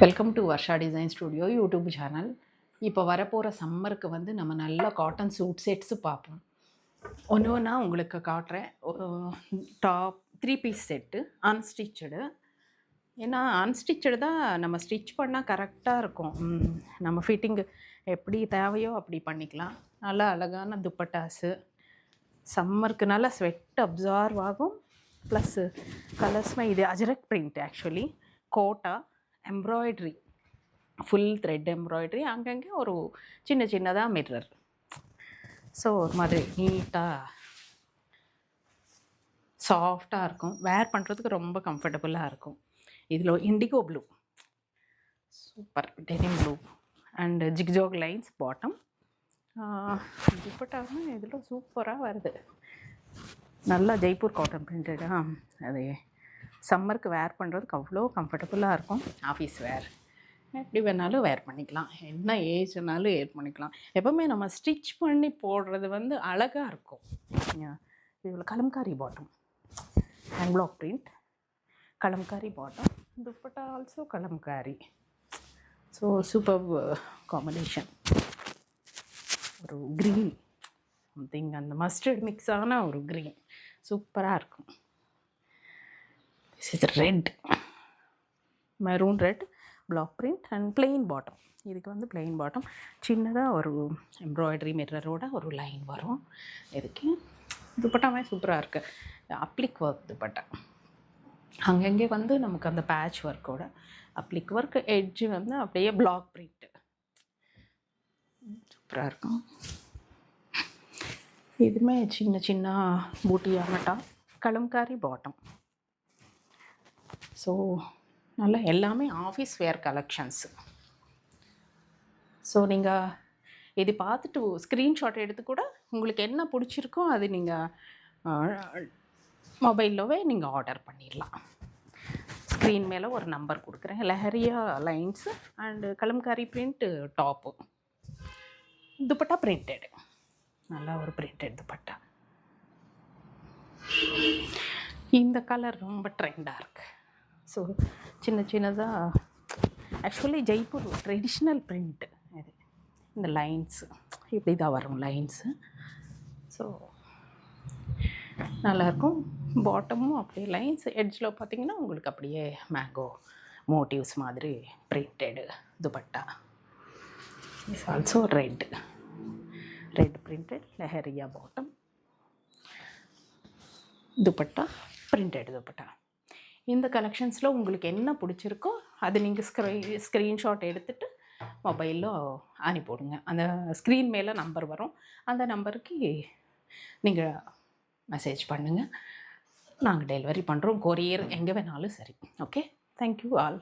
Welcome to Varsha design studio YouTube channel. இப்போ வரப்போகிற சம்மருக்கு வந்து நம்ம நல்ல காட்டன் சூட் செட்ஸு பார்ப்போம். ஒன்று ஒன்றா உங்களுக்கு காட்டுறேன். Top 3 piece set unstitched. ஏன்னா அன்ஸ்டிச்சடு தான் நம்ம ஸ்டிச் பண்ணால் கரெக்டாக இருக்கும். நம்ம ஃபிட்டிங்கு எப்படி தேவையோ அப்படி பண்ணிக்கலாம். நல்லா அழகான துப்பட்டாஸு. சம்மருக்கு நல்லா ஸ்வெட் அப்சார்வ் ஆகும். ப்ளஸ்ஸு கலர்ஸ்மே இது Ajrakh print. Actually gota embroidery, full thread embroidery, அங்கங்கே ஒரு சின்ன சின்னதாக மிரர். ஸோ ஒரு மாதிரி நீட்டாக சாஃப்டாக இருக்கும். வேர் பண்ணுறதுக்கு ரொம்ப கம்ஃபர்டபுளாக இருக்கும். இதில் indigo blue, super denim blue and zigzag lines bottom. துப்பட்டாவும் இதில் சூப்பராக வருது. நல்லா ஜெய்ப்பூர் காட்டன் பிரிண்டடா. அது சம்மருக்கு வேர் பண்ணுறதுக்கு அவ்வளோ கம்ஃபர்டபுளாக இருக்கும். ஆஃபீஸ் வேர் எப்படி வேணாலும் வேர் பண்ணிக்கலாம். என்ன ஏஜ்னாலும் வேர் பண்ணிக்கலாம். எப்போவுமே நம்ம ஸ்டிச் பண்ணி போடுறது வந்து அழகாக இருக்கும். இவ்வளோ kalamkari bottom, hand block print, kalamkari bottom, dupatta also kalamkari. So super combination. ஒரு க்ரீன் சம்திங், அந்த மஸ்டர்ட் மிக்ஸான ஒரு க்ரீன் சூப்பராக இருக்கும். This is red, maroon red block print and plain bottom. இதுக்கு வந்து பிளெயின் பாட்டம், சின்னதாக ஒரு எம்ப்ராய்டரி மிரரோட ஒரு லைன் வரும். இதுக்கு துப்பட்டாமே சூப்பராக இருக்குது. அப்ளிக் ஒர்க் துப்பட்டா, அங்கங்கே வந்து நமக்கு அந்த பேட்ச் ஒர்க்கோட அப்ளிக் ஒர்க், எட்ஜு வந்து அப்படியே பிளாக் பிரிண்ட்டு சூப்பராக இருக்கும். இதுவுமே சின்ன சின்ன பூட்டியானட்டா கலம்காரி பாட்டம். ஸோ நல்லா எல்லாமே ஆஃபீஸ் வேர் கலெக்ஷன்ஸு. ஸோ நீங்கள் இது பார்த்துட்டு ஸ்க்ரீன்ஷாட் எடுத்து கூட உங்களுக்கு என்ன பிடிச்சிருக்கோ அது நீங்கள் மொபைல்லவே நீங்கள் ஆர்டர் பண்ணிடலாம். ஸ்க்ரீன் மேலே ஒரு நம்பர் கொடுக்குறேன். Leheriya lines and Kalamkari print top. Dupatta printed, நல்லா ஒரு பிரிண்டட் துப்பட்டா. இந்த கலர் ரொம்ப ட்ரெண்டாக இருக்குது. ஸோ சின்ன சின்னதாக ஆக்சுவலி ஜெய்ப்பூர் ட்ரெடிஷ்னல் பிரிண்ட்டு இது. இந்த லைன்ஸு இப்படி தான் வரும் லைன்ஸு. ஸோ நல்லாயிருக்கும். பாட்டமும் அப்படியே லைன்ஸ், எட்ஜில் பார்த்திங்கன்னா உங்களுக்கு அப்படியே மேங்கோ மோட்டிவ்ஸ் மாதிரி printed dupatta. It's also read printed leheriya bottom, dupatta printed dupatta. இந்த கலெக்ஷன்ஸில் உங்களுக்கு என்ன பிடிச்சிருக்கோ அது நீங்கள் ஸ்க்ரீன்ஷாட் எடுத்துகிட்டு மொபைலில் அனுப்பிவிடுங்க. அந்த ஸ்க்ரீன் மேலே நம்பர் வரும், அந்த நம்பருக்கு நீங்கள் மெசேஜ் பண்ணுங்கள். நாங்கள் டெலிவரி பண்ணுறோம். கொரியர் எங்கே வேணாலும் சரி. Okay, thank you all.